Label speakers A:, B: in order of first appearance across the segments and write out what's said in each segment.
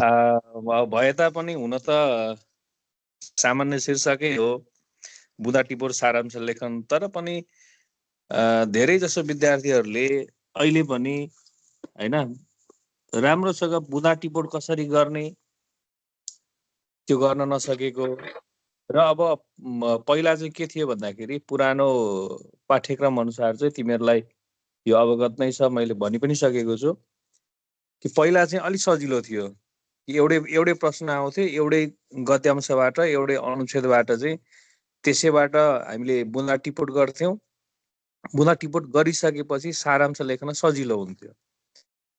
A: भए तापनि हुन त सामान्य शीर्षकै हो बुँदा टिपोट सारांश लेखन, तर पनि धेरै जसो विद्यार्थीहरूले अहिले पनि हैन राम्रोसँग बुँदा टिपोट कसरी गर्ने त्यो गर्न नसकेको र अब पहिला चाहिँ के थियो भन्दाखेरि पुरानो पाठ्यक्रम अनुसार चाहिँ तिमीहरूलाई यो अवगत नै छ, मैले भनि पनि सकेको छु कि पहिला चाहिँ अलिक सजिलो थियो। एउटै प्रश्न आउँथ्यो, एउटै गद्यांशबाट, एउटै अनुच्छेदबाट चाहिँ त्यसैबाट हामीले बुँदा टिपोट गर्थ्यौँ। बुँदा टिपोट गरिसकेपछि सारांश लेख्न सजिलो हुन्थ्यो।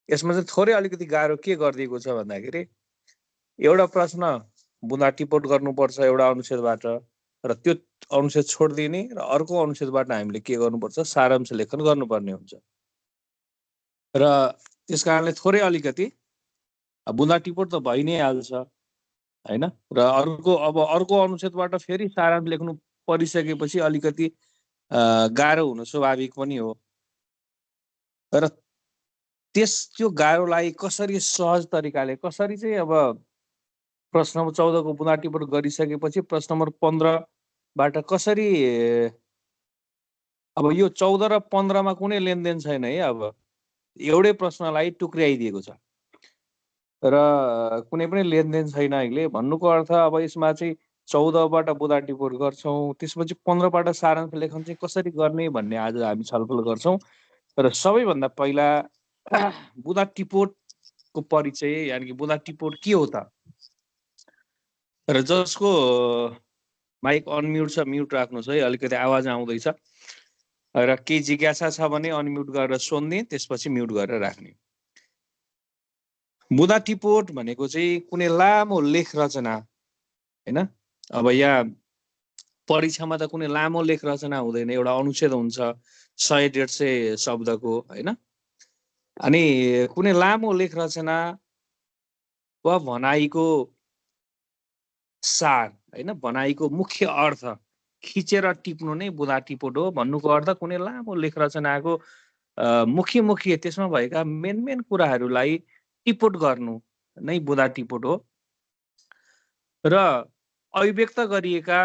A: यसमा चाहिँ थोरै अलिकति गाह्रो के गरिदिएको छ भन्दाखेरि एउटा प्रश्न बुँदा टिपोट गर्नुपर्छ एउटा अनुच्छेदबाट र त्यो अनुच्छेद छोडिदिने र अर्को अनुच्छेदबाट हामीले के गर्नुपर्छ सारांश लेखन गर्नुपर्ने हुन्छ। र त्यस कारणले थोरै अलिकति बुँदा टिपोट त भइ नै हाल्छ हैन, र अर्को अनुच्छेदबाट फेरि सारांश लेख्नु परिसकेपछि अलिकति गाह्रो हुन स्वाभाविक पनि हो। र त्यो गाह्रोलाई कसरी सहज तरिकाले कसरी चाहिँ अब प्रश्न नम्बर 14 को बुँदा टिपोट गरिसकेपछि प्रश्न नम्बर 15बाट कसरी अब यो 14 र 15 मा कुनै लेनदेन छैन है। अब एउटै प्रश्नलाई टुक्र्याइदिएको छ र कुनै पनि लेनदेन छैन अहिले भन्नुको अर्थ अब यसमा चाहिँ 14बाट बुँदा टिपोट गर्छौँ, त्यसपछि 15बाट सारांश लेखन चाहिँ कसरी गर्ने भन्ने आज हामी छलफल गर्छौँ। र सबैभन्दा पहिला बुँदा टिपोटको परिचय यानि कि बुँदा टिपोट के हो त, र जसको माइक अनम्युट छ म्युट राख्नुहोस् है, अलिकति आवाज आउँदैछ। र केही जिज्ञासा छ भने अनम्युट गरेर सोध्ने, त्यसपछि म्युट गरेर राख्ने। बुँदा टिपोट भनेको चाहिँ कुनै लामो लेख रचना हैन। अब यहाँ परीक्षामा त कुनै लामो लेख रचना हुँदैन, एउटा अनुच्छेद हुन्छ 100-150 शब्दको हैन। अनि कुनै लामो लेख रचना वा भनाइको सार हैन, भनाइको मुख्य अर्थ खिचेर टिप्नु नै बुँदा टिपोट हो। भन्नुको अर्थ कुनै लामो लेख रचनाको मुख्य त्यसमा भएका मेन कुराहरूलाई टिपोट गर्नु नै बुँदा टिपोट हो। र अभिव्यक्त गरिएका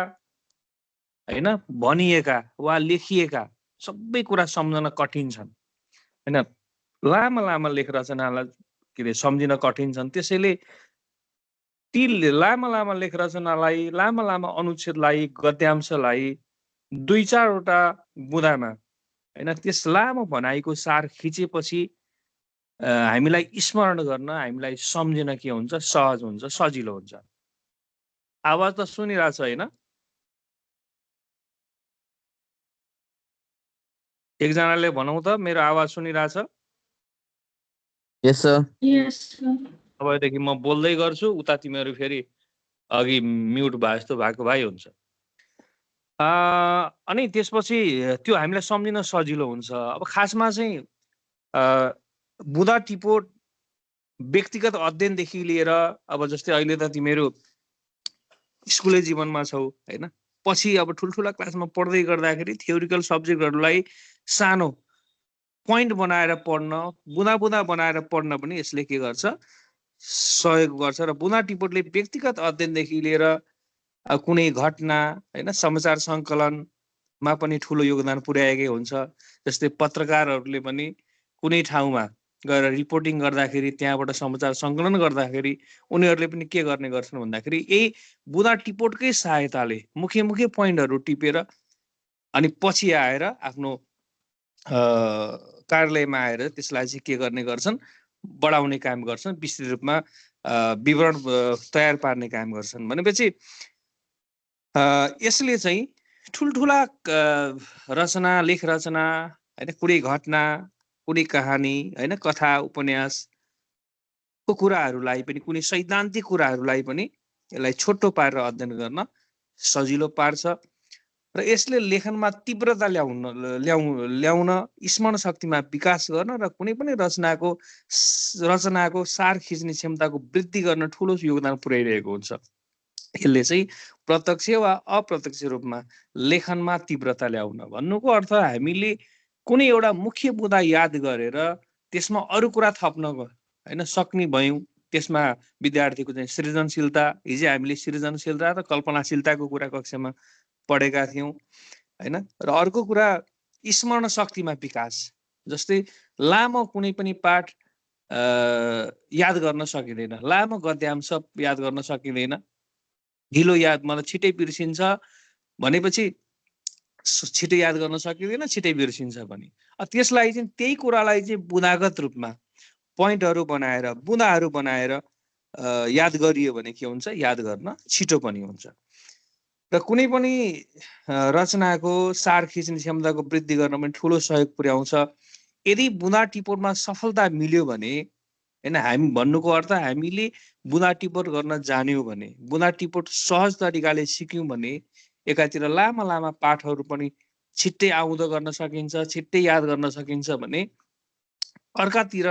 A: हैन, भनिएका वा लेखिएका सबै कुरा सम्झन कठिन छन् हैन। लामा लेख रचनालाई के अरे सम्झिन कठिन छन्। त्यसैले ती लामा लेख रचनालाई, लामा अनुच्छेदलाई, गद्यांशलाई 2-4वटा बुँदामा हैन त्यस लामो भनाइको सार खिचेपछि हामीलाई स्मरण गर्न, हामीलाई सम्झिन के हुन्छ सहज हुन्छ, सजिलो हुन्छ। आवाज त सुनिरहेको छ हैन? एकजनाले भनौँ त मेरो आवाज सुनिरहेछ?
B: यस सर।
A: अबदेखि म बोल्दै गर्छु, उता तिमीहरू फेरि अघि म्युट भए जस्तो भएको भए हुन्छ। अनि त्यसपछि त्यो हामीलाई सम्झिन सजिलो हुन्छ। अब खासमा चाहिँ बुँदा टिपोट व्यक्तिगत अध्ययनदेखि लिएर अब जस्तै अहिले त तिमीहरू स्कुले जीवनमा छौ हैन, पछि अब ठुल्ठुला क्लासमा पढ्दै गर्दाखेरि थ्योरिकल सब्जेक्टहरूलाई सानो पोइन्ट बनाएर पढ्न, बुँदा बनाएर पढ्न पनि यसले के गर्छ सहयोग गर्छ। र बुँदा टिपोटले व्यक्तिगत अध्ययनदेखि लिएर कुनै घटना हैन समाचार सङ्कलनमा पनि ठुलो योगदान पुर्याएकै हुन्छ। जस्तै पत्रकारहरूले पनि कुनै ठाउँमा गएर रिपोर्टिङ गर्दाखेरि, त्यहाँबाट समाचार सङ्कलन गर्दाखेरि उनीहरूले पनि के गर्ने गर्छन् भन्दाखेरि यही बुँदा टिपोटकै सहायताले मुख्य पोइन्टहरू टिपेर अनि पछि आएर आफ्नो कार्यालयमा आएर त्यसलाई चाहिँ के गर्ने गर्छन्, बढाउने काम गर्छन्, विस्तृत रूपमा विवरण तयार पार्ने काम गर्छन्। भनेपछि यसले चाहिँ ठुल्ठुला रचना, लेख रचना हैन, कुनै घटना, कुनै कहानी हैन, कथा उपन्यासको कुराहरूलाई पनि, कुनै सैद्धान्तिक कुराहरूलाई पनि यसलाई छोटो पारेर अध्ययन गर्न सजिलो पार्छ। र यसले लेखनमा तीव्रता ल्याउन, स्मरण शक्तिमा विकास गर्न र कुनै पनि रचनाको सार खिच्ने क्षमताको वृद्धि गर्न ठुलो योगदान पुर्याइरहेको हुन्छ। यसले चाहिँ प्रत्यक्ष वा अप्रत्यक्ष रूपमा लेखनमा तीव्रता ल्याउन भन्नुको अर्थ हामीले कुनै एउटा मुख्य बुँदा याद गरेर त्यसमा अरू कुरा थप्न हैन सक्ने भयौँ त्यसमा विद्यार्थीको चाहिँ सृजनशीलता, हिजो हामीले सृजनशीलता र कल्पनाशीलताको कुरा कक्षामा पढेका थियौँ हैन। र अर्को कुरा स्मरण शक्तिमा विकास, जस्तै लामो कुनै पनि पाठ याद गर्न सकिँदैन, लामो गद्यांश याद गर्न सकिँदैन, ढिलो याद, मतलब छिटै बिर्सिन्छ भनेपछि छिटो याद गर्न सकिँदैन, छिटै बिर्सिन्छ पनि। त्यसलाई चाहिँ त्यही कुरालाई चाहिँ बुँदागत रूपमा पोइन्टहरू बनाएर बुँदाहरू बनाएर याद गरियो भने के हुन्छ, याद गर्न छिटो पनि हुन्छ। र कुनै पनि रचनाको सार खिच्ने क्षमताको वृद्धि गर्न पनि ठुलो सहयोग पुर्याउँछ। यदि बुँदा टिपोटमा सफलता मिल्यो भने हैन, हामी भन्नुको अर्थ हामीले बुँदा टिपोट गर्न जान्यौँ भने, बुँदा टिपोट सहज तरिकाले सिक्यौँ भने एकातिर लामा लामा पाठहरू पनि छिट्टै आउँदो गर्न सकिन्छ, छिट्टै याद गर्न सकिन्छ भने अर्कातिर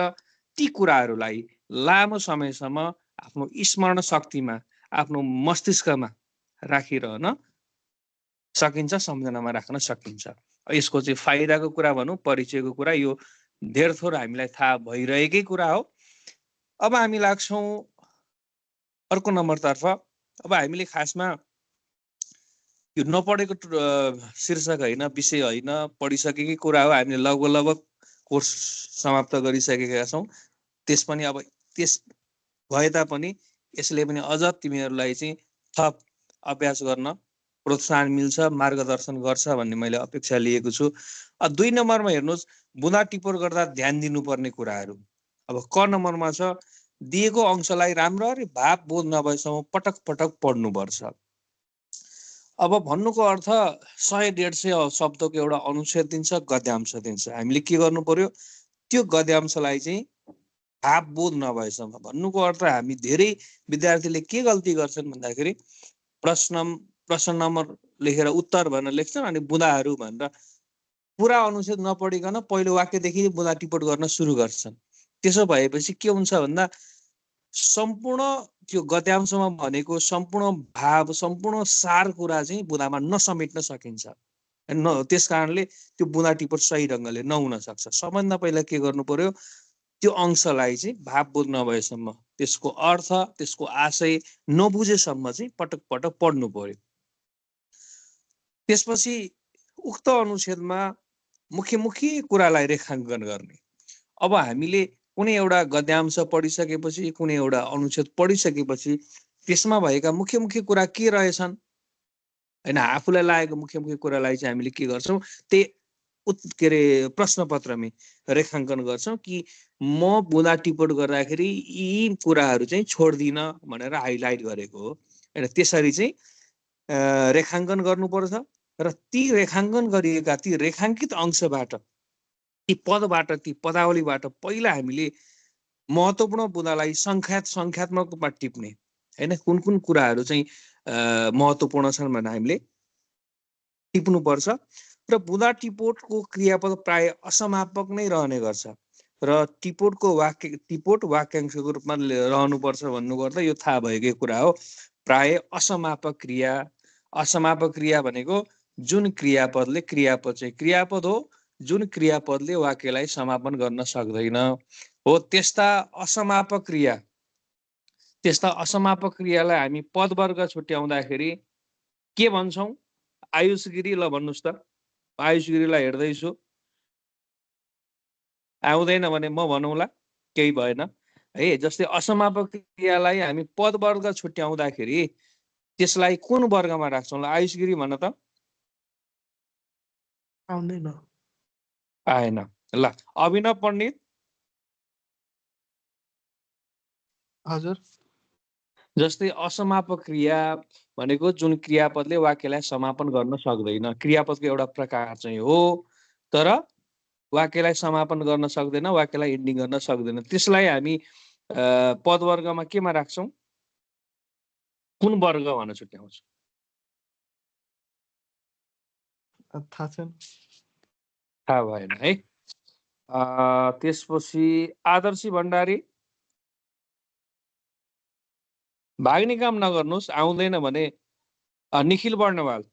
A: ती कुराहरूलाई लामो समयसम्म आफ्नो स्मरण शक्तिमा, आफ्नो मस्तिष्कमा राखिरहन सकिन्छ, सम्झनामा राख्न सकिन्छ। यसको चाहिँ फाइदाको कुरा भनौँ, परिचयको कुरा, यो धेर थोर हामीलाई थाहा भइरहेकै कुरा हो। अब हामी लाग्छौँ अर्को नम्बरतर्फ। अब हामीले खासमा यो नपढेको शीर्षक होइन, विषय होइन, पढिसकेकै कुरा हो। हामीले लगभग कोर्स समाप्त गरिसकेका छौँ। त्यस पनि अब त्यस भए तापनि यसले पनि अझ तिमीहरूलाई चाहिँ थप अभ्यास गर्न प्रोत्साहन मिल्छ, मार्गदर्शन गर्छ भन्ने मैले अपेक्षा लिएको छु। 2 नम्बरमा हेर्नुहोस्, बुँदा टिपोट गर्दा ध्यान दिनुपर्ने कुराहरू। अब क नम्बरमा छ, दिएको अंशलाई राम्ररी भाव बोध नभएसम्म पटक पटक पढ्नुपर्छ। अब भन्नुको अर्थ 100-150 शब्दको एउटा अनुच्छेद दिन्छ, गद्यांश दिन्छ। हामीले के गर्नु पर्यो, त्यो गद्यांशलाई चाहिँ भावबोध नभएसम्म, भन्नुको अर्थ हामी धेरै विद्यार्थीले के गल्ती गर्छन् भन्दाखेरि प्रश्न नम्बर लेखेर उत्तर भनेर लेख्छन्, अनि बुँदाहरू भनेर पुरा अनुच्छेद नपढिकन पहिलो वाक्यदेखि बुँदा टिपोट गर्न सुरु गर्छन्। त्यसो भएपछि के हुन्छ भन्दा सम्पूर्ण त्यो गद्यांशमा भनेको सम्पूर्ण भाव, सम्पूर्ण सार कुरा चाहिँ बुँदामा नसमेट्न सकिन्छ। त्यस कारणले त्यो बुँदा टिपोट सही ढङ्गले नहुन सक्छ। सबभन्दा पहिला के गर्नु पर्यो, त्यो अंशलाई चाहिँ भावबोध नभएसम्म, त्यसको अर्थ, त्यसको आशय नबुझेसम्म चाहिँ पटक पटक पढ्नु पर्यो। त्यसपछि उक्त अनुच्छेदमा मुख्य कुरालाई रेखाङ्कन गर्ने। अब हामीले कुनै एउटा गद्यांश पढिसकेपछि, कुनै एउटा अनुच्छेद पढिसकेपछि त्यसमा भएका मुख्य कुरा के रहेछन् हैन, आफूलाई लागेको मुख्य कुरालाई चाहिँ हामीले के गर्छौँ, के अरे प्रश्नपत्रमै रेखाङ्कन गर्छौँ कि म बुँदा टिपोट गर्दाखेरि यी कुराहरू चाहिँ छोड्दिन भनेर हाइलाइट गरेको हो हैन। त्यसरी चाहिँ रेखाङ्कन गर्नुपर्छ। र ती रेखाङ्कन गरिएका ती रेखाङ्कित अंशबाट, ती पदबाट, ती पदावलीबाट पहिला हामीले महत्त्वपूर्ण बुँदालाई सङ्ख्यात्मक रूपमा टिप्ने हैन, कुन कुराहरू चाहिँ महत्त्वपूर्ण छन् भनेर हामीले टिप्नुपर्छ। र बुँदा टिपोटको क्रियापद प्राय असमापक नै रहने गर्छ र टिपोट वाक्यांशको रूपमा रहनुपर्छ भन्नुको अर्थ यो थाहा भएकै कुरा हो। प्राय असमापक क्रिया भनेको जुन क्रियापदले, क्रियापद चाहिँ क्रियापद हो जुन क्रियापदले वाक्यलाई समापन गर्न सक्दैन हो, त्यस्ता असमापक क्रियालाई हामी पदवर्ग छुट्याउँदाखेरि के भन्छौँ? आयुष गिरी, ल भन्नुहोस् त, आयुष गिरीलाई हेर्दैछु, आउँदैन भने म भनौँला, केही भएन है। जस्तै असमापक क्रियालाई हामी पदवर्ग छुट्याउँदाखेरि त्यसलाई कुन वर्गमा राख्छौँ? ल आयुष गिरी भन त।
B: आउँदैन,
A: आएन। ल अभिनव पण्डित।
B: हजुर।
A: जस्तै असमापक क्रिया भनेको जुन क्रियापदले वाक्यलाई समापन गर्न सक्दैन, क्रियापदको एउटा प्रकार चाहिँ हो, तर वाक्यलाई समापन गर्न सक्दैन, वाक्यलाई एन्डिङ गर्न सक्दैन। त्यसलाई हामी पदवर्गमा केमा राख्छौँ, कुन वर्ग भन्न छुट्याउँछौँ?
B: थाहा छैन,
A: थाहा भएन है। त्यसपछि आदर्शी भण्डारी, भाग्ने काम नगर्नुहोस्, आउँदैन भने निखिल वर्णवाल।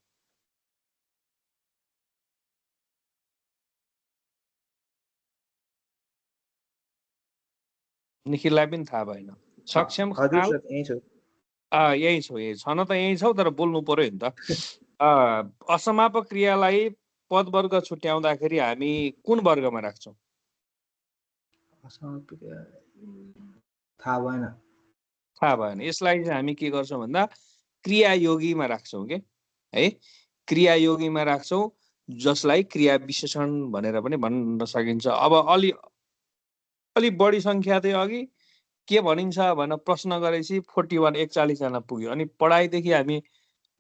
A: निखिललाई पनि थाहा भएन। सक्षम
C: हजुर
A: खनाल
C: सर यही छु।
A: यही छौ न त यही छौ तर बोल्नु पर्यो नि त। असमापक क्रियालाई पदवर्ग छुट्याउँदाखेरि हामी कुन वर्गमा राख्छौँ?
C: थाहा भएन।
A: थाहा भएन। यसलाई चाहिँ हामी के गर्छौँ भन्दा क्रियायोगीमा राख्छौँ के है, क्रियायोगीमा राख्छौँ, जसलाई क्रिया विशेषण भनेर पनि भन्न सकिन्छ। अब अलि बढी सङ्ख्या चाहिँ अघि के भनिन्छ भनेर प्रश्न गरेपछि 41 41 जना पुग्यो। अनि पढाइदेखि हामी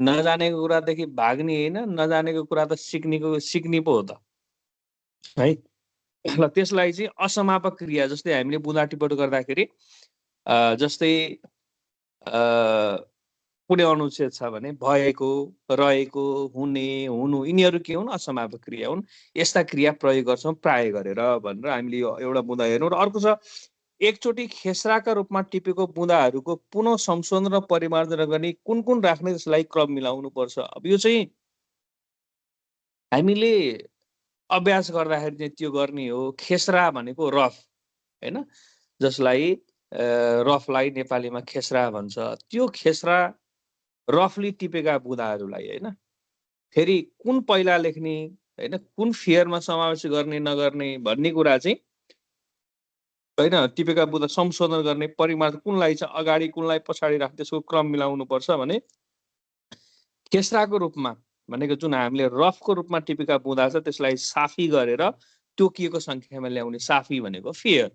A: नजानेको कुरादेखि भाग्ने होइन, नजानेको कुरा त सिक्ने पो हो त है। ल त्यसलाई चाहिँ असमापक क्रिया, जस्तै हामीले बुँदा टिपोट गर्दाखेरि जस्तै कुनै अनुच्छेद छ भने भएको, रहेको, हुने, हुनु, यिनीहरू के हुन्? असमापक क्रिया हुन्। यस्ता क्रिया प्रयोग गर्छौँ प्राय गरेर भनेर हामीले यो एउटा बुँदा हेर्नु। र अर्को छ एकचोटि खेसराका रूपमा टिपेको बुँदाहरूको पुनः संशोधन र परिमार्जन गर्ने कुन कुन राख्ने, त्यसलाई क्रम मिलाउनु पर्छ। अब यो चाहिँ हामीले अभ्यास गर्दाखेरि चाहिँ त्यो गर्ने हो। खेसरा भनेको रफ होइन, जसलाई रफलाई नेपालीमा खेसरा भन्छ। त्यो खेसरा रफली टिपेका बुँदाहरूलाई होइन, फेरि कुन पहिला लेख्ने होइन, कुन फेयरमा समावेश गर्ने नगर्ने भन्ने कुरा चाहिँ होइन, टिपेका बुँदा संशोधन गर्ने, परिमार्जन कुनलाई चाहिँ अगाडि कुनलाई पछाडि राख्ने, त्यसको क्रम मिलाउनु पर्छ भने खेसराको रूपमा भनेको जुन हामीले रफको रूपमा टिपेका बुँदा छ त्यसलाई साफी गरेर तोकिएको सङ्ख्यामा ल्याउने, साफी भनेको फेयर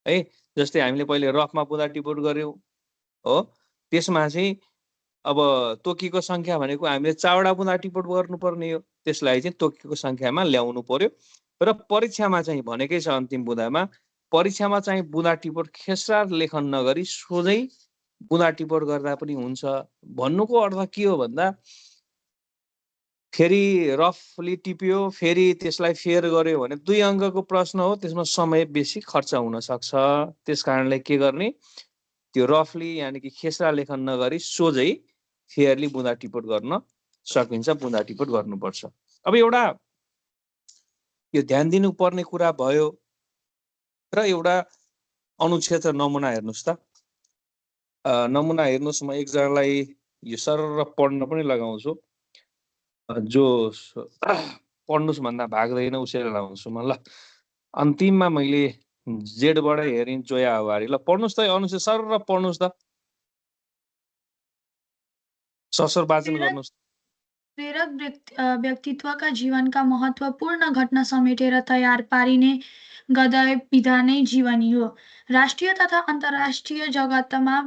A: है। जस्तै हामीले पहिले रफमा बुँदा टिपोट गऱ्यौँ हो, त्यसमा चाहिँ अब तोकिएको सङ्ख्या भनेको हामीले चारवटा बुँदा टिपोट गर्नुपर्ने हो, त्यसलाई चाहिँ तोकिएको सङ्ख्यामा ल्याउनु पर्यो। र परीक्षामा चाहिँ भनेकै छ अन्तिम बुँदामा, परीक्षामा चाहिँ बुँदा टिपोट खेसरा लेखन नगरी सोझै बुँदा टिपोट गर्दा पनि हुन्छ। भन्नुको अर्थ के हो भन्दा फेरि रफली टिप्यो फेरि त्यसलाई फेयर गर्यो भने 2 अङ्कको प्रश्न हो, त्यसमा समय बेसी खर्च हुन सक्छ। त्यस कारणले के गर्ने, त्यो रफली यानि कि खेसरा लेखन नगरी सोझै फेयरली बुँदा टिपोट गर्न सकिन्छ, बुँदा टिपोट गर्नुपर्छ। अब एउटा यो ध्यान दिनुपर्ने कुरा भयो। र एउटा अनुच्छेद र नमुना हेर्नुहोस् त। नमुना हेर्नुहोस्, म एकजनालाई यो सरर पढ्न पनि लगाउँछु, जो पढ्नुहोस् भन्दा भाग्दैन उसैलाई लगाउँछु म। ल अन्तिममा मैले जेडबाट हेरेँ जोया हवारी। ल पढ्नुहोस् त यो अनुच्छेद सरर पढ्नुहोस् त, ससर वाचन गर्नुहोस्।
D: प्रेरक व्यक्तित्वका जीवनका महत्त्वपूर्ण घटना समेटेर तयार पारिने गद्य विधा नै जीवनी हो। राष्ट्रिय तथा अन्तर्राष्ट्रिय जगतमा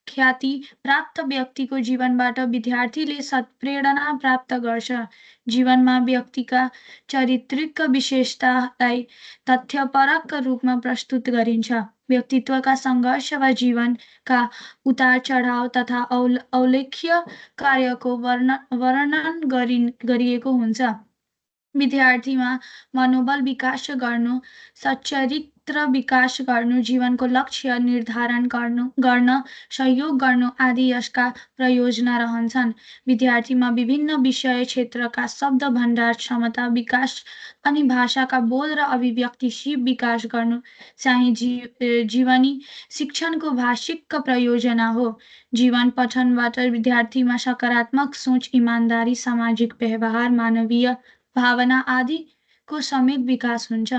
D: ख्याति प्राप्त व्यक्तिको जीवनबाट विद्यार्थीले सत्प्रेरणा प्राप्त गर्छ। जीवनमा व्यक्तिका चारित्रिक विशेषतालाई तथ्यपरक रूपमा प्रस्तुत गरिन्छ। व्यक्तित्वका सङ्घर्ष वा जीवनका उतार चढाव तथा औल्लेख्य कार्यको वर्णन गरिएको हुन्छ। विद्यार्थीमा मनोबल विकास गर्नु, सच्चरित्र विकास गर्नु, जीवनको लक्ष्य निर्धारण गर्न सहयोग गर्नु आदि यसका प्रयोजना रहन्छन्। विद्यार्थीमा विभिन्न विषय क्षेत्रका शब्द भण्डार क्षमता विकास अनि भाषाका बोध र अभिव्यक्ति सिप विकास गर्नु चाहिँ जीवनी शिक्षणको भाषिक प्रयोजना हो। जीवन पठनबाट विद्यार्थीमा सकारात्मक सोच, इमानदारी, सामाजिक व्यवहार, मानवीय भावना आदिको समेत विकास हुन्छ।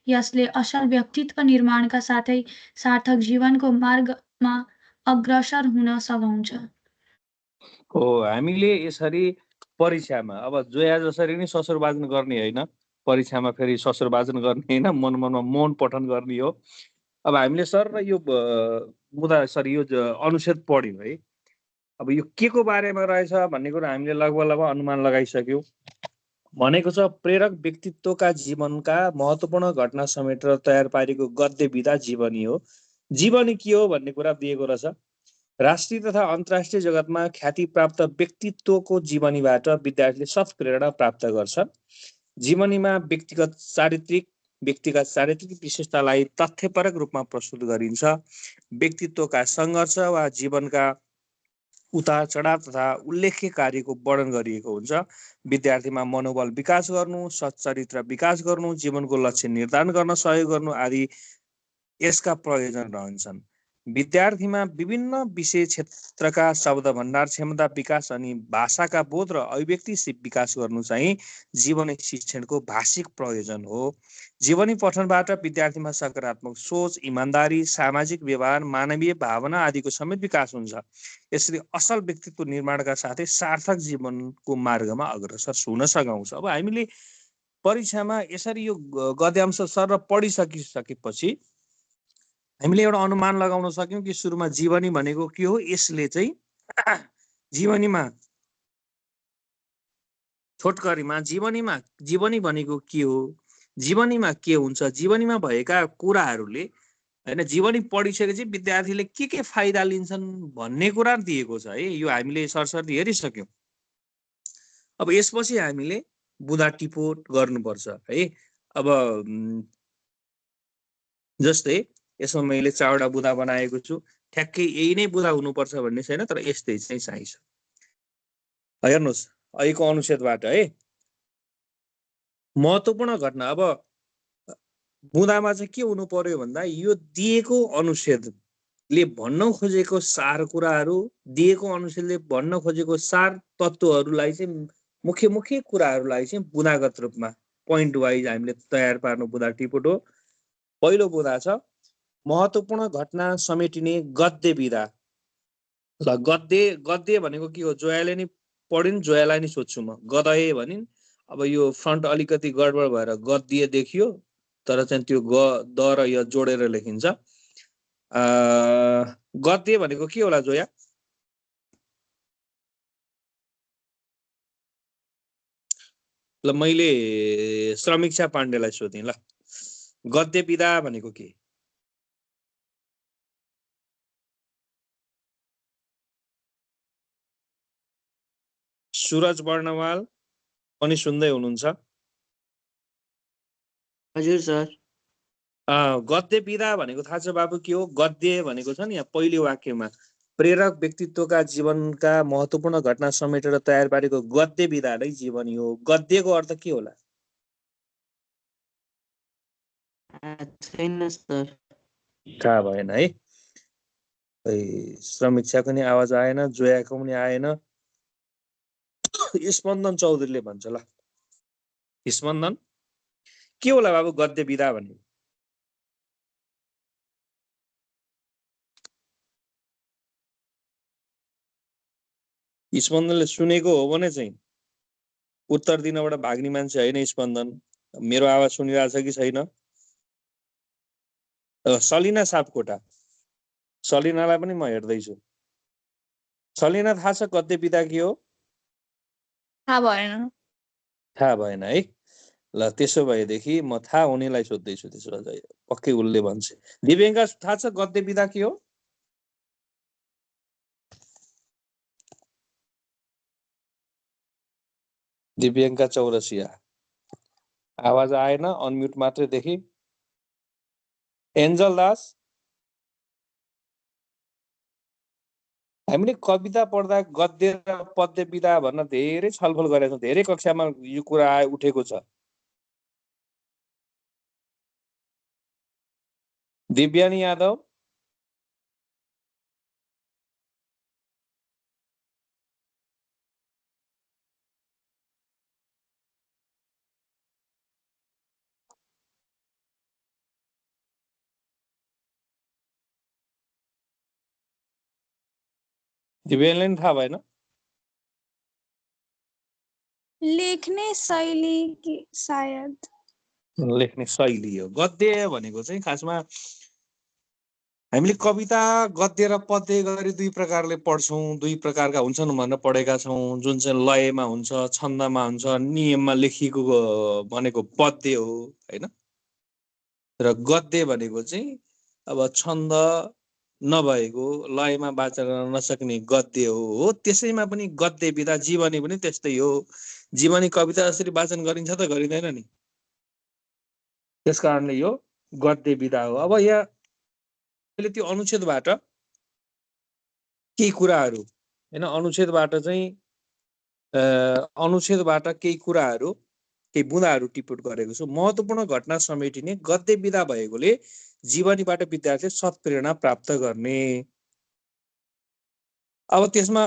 D: यसले असल व्यक्तित्व निर्माणका साथै सार्थक जीवनको मार्गमा अग्रसर हुन सघाउँछ।
A: हो, हामीले यसरी परीक्षामा अब जोया जसरी नै ससुर वाचन गर्ने होइन, परीक्षामा फेरि ससुर वाचन गर्ने होइन, मनमा मौन पठन गर्ने हो। अब हामीले सर यो बुँदा सरी यो अनुच्छेद पढ्यौँ है। अब यो के को बारेमा रहेछ भन्ने कुरा हामीले लगभग अनुमान लगाइसक्यौँ। भनेको छ प्रेरक व्यक्तित्वका जीवनका महत्त्वपूर्ण घटना समेटेर तयार पारेको गद्य विधा जीवनी हो। जीवनी के हो भन्ने कुरा दिएको रहेछ। राष्ट्रिय तथा अन्तर्राष्ट्रिय जगतमा ख्याति प्राप्त व्यक्तित्वको जीवनीबाट विद्यार्थीले सत्प्रेरणा प्राप्त गर्छ। जीवनीमा व्यक्तिगत चारित्रिक विशेषतालाई तथ्यपरक रूपमा प्रस्तुत गरिन्छ। व्यक्तित्वका सङ्घर्ष वा जीवनका उतार चढाव तथा उल्लेख्य कार्यको वर्णन गरिएको हुन्छ। विद्यार्थीमा मनोबल विकास गर्नु, सच्चरित्र विकास गर्नु, जीवनको लक्ष्य निर्धारण गर्न सहयोग गर्नु आदि यसका प्रयोजन रहन्छन्। विद्यार्थीमा विभिन्न विषय क्षेत्रका शब्द भण्डार क्षमता विकास अनि भाषाका बोध र अभिव्यक्ति विकास गर्नु चाहिँ जीवनी शिक्षणको भाषिक प्रयोजन हो। जीवनी पठनबाट विद्यार्थीमा सकारात्मक सोच, इमान्दारी, सामाजिक व्यवहार, मानवीय भावना आदिको समेत विकास हुन्छ। यसरी असल व्यक्तित्व निर्माणका साथै सार्थक जीवनको मार्गमा अग्रसर हुन सघाउँछ। अब हामीले परीक्षामा यसरी यो गद्यांश सर पढिसकिसकेपछि हामीले एउटा अनुमान लगाउन सक्यौं कि सुरुमा जीवनी भनेको के हो, यसले चाहिँ जीवनीमा छोटकरीमा जीवनी भनेको के हो, जीवनीमा के हुन्छ, जीवनीमा भएका कुराहरूले हैन जीवनी पढिसकेपछि विद्यार्थीले के फाइदा लिन्छन् भन्ने कुरा दिएको छ है। यो हामीले सरसर्ती हेरिसक्यौं। अब यसपछि हामीले बुँदा टिपोट गर्नुपर्छ है। अब जस्तै यसमा मैले 4 वटा बुँदा बनाएको छु, ठ्याक्कै यही नै बुँदा हुनुपर्छ भन्ने छैन, तर यस्तै चाहिँ चाहिन्छ। हेर्नुहोस् अहिलेको अनुच्छेदबाट है महत्त्वपूर्ण घटना। अब बुँदामा चाहिँ के हुनु पर्यो भन्दा यो दिएको अनुच्छेदले भन्न खोजेको सार कुराहरू, दिएको अनुच्छेदले भन्न खोजेको सार तत्त्वहरूलाई चाहिँ मुख्य कुराहरूलाई चाहिँ बुँदागत रूपमा पोइन्ट वाइज हामीले तयार पार्नु बुँदा टिपोट हो। पहिलो बुँदा छ महत्त्वपूर्ण घटना समेटिने गद्य विधा। ल गद्य भनेको के हो, जोयाले नि पढिन्, जोयालाई नि सोध्छु म। गदय भनिन्, अब यो फ्रन्ट अलिकति गडबड भएर गद्य देखियो, तर चाहिँ त्यो द र य जोडेर लेखिन्छ। गद्य भनेको के होला जोया? ल मैले समीक्षा पाण्डेलाई सोधेँ। ल गद्य विधा भनेको के? सूरज वर्णवाल पनि सुन्दै हुनुहुन्छ?
E: हजुर सर।
A: गद्य विधा भनेको थाहा छ बाबु के हो? गद्य भनेको छ नि यहाँ पहिलो वाक्यमा प्रेरक व्यक्तित्वका जीवनका महत्त्वपूर्ण घटना समेटेर तयार पारेको गद्य विधा नै जीवनी हो। गद्यको अर्थ के होला?
E: छैन सर।
A: थाहा भएन है। समीक्षाको नि आवाज आएन, जोयाको पनि आएन। स्पन्दन चौधरीले भन्छ। ल स्पन्दन के होला बाबु गद्य विधा भनेको? स्पन्दनले सुनेको हो भने चाहिँ उत्तर दिनबाट भाग्ने मान्छे होइन स्पन्दन। मेरो आवाज सुनिरहेछ कि छैन? सलिना सापकोटा, सलिनालाई पनि म हेर्दैछु। सलिना थाहा छ गद्य विधा के हो?
F: थाहा भएन।
A: थाहा भएन है। ल त्यसो भएदेखि म थाहा हुनेलाई सोध्दैछु। त्यसो भए पक्कै उसले भन्छ। दिव्यङ्का थाहा छ गद्य विधा के हो? दिव्यङ्का चौरसिया आवाज आएन, अनम्युट मात्रै देखि। एन्जल दास हामीले कविता पढ्दा गद्य र पद्य विधा भन्न धेरै छलफल गरेका छौँ, धेरै कक्षामा यो कुरा उठेको छ। दिव्यानी यादव दिव्यानीलाई पनि थाहा भएन।
F: लेख्ने शैली कि सायद
A: लेख्ने शैली हो। गद्य भनेको चाहिँ खासमा हामीले कविता गद्य र पद्य गरी दुई प्रकारले पढ्छौँ, दुई प्रकारका हुन्छन् भनेर पढेका छौँ। जुन चाहिँ लयमा हुन्छ, छन्दमा हुन्छ, नियममा लेखिएको भनेको पद्य हो हैन। र गद्य भनेको चाहिँ अब छन्द नभएको, लयमा वाचन गर्न नसक्ने गद्य हो। त्यसैमा पनि गद्य विधा, जीवनी पनि त्यस्तै हो। जीवनी कविता जसरी वाचन गरिन्छ त गरिँदैन नि, त्यस कारणले यो गद्य विधा हो। अब यहाँ त्यो अनुच्छेदबाट केही कुराहरू हैन, अनुच्छेदबाट केही कुराहरू केही बुँदाहरू टिप्पण गरेको छु। महत्त्वपूर्ण घटना समेटिने गद्य विधा भएकोले जीवनीबाट विद्यार्थीले सत्प्रेरणा प्राप्त गर्ने। अब त्यसमा